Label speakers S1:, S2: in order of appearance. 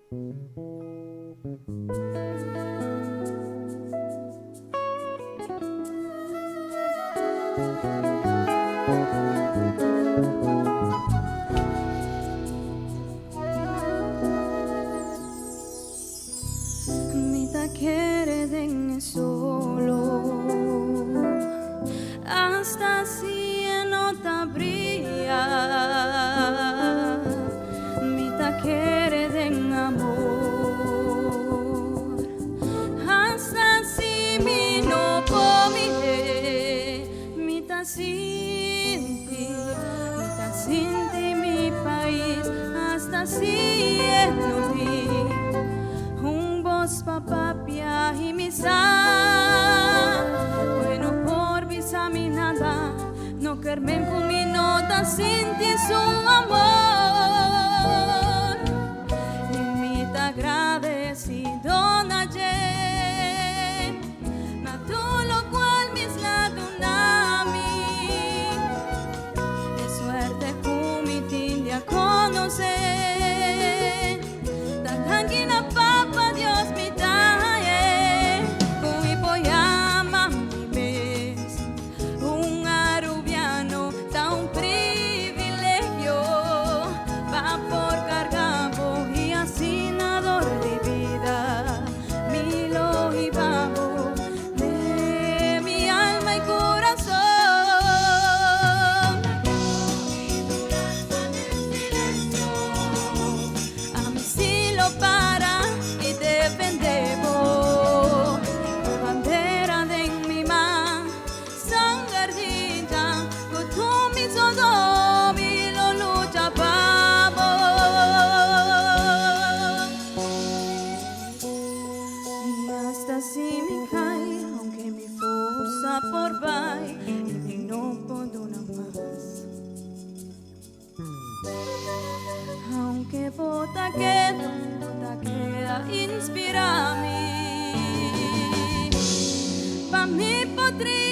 S1: Mitä queden solo hasta si no te brilla. Mitä queden amor hasta si mi no comité. Mitä sinti mi país hasta si no vi. Papapia y misa, bueno por visa mi nada, no carmen con mi nota sin ti su amor, y mi te agradecido ayer, ma todo lo cual mis lados nami, es suerte con mi tindia conocer, tan tranquila papa Dios mi si me cae, aunque mi fuerza por vai, y no puedo una más. Aunque bota queda, inspira-me, pa' mí podría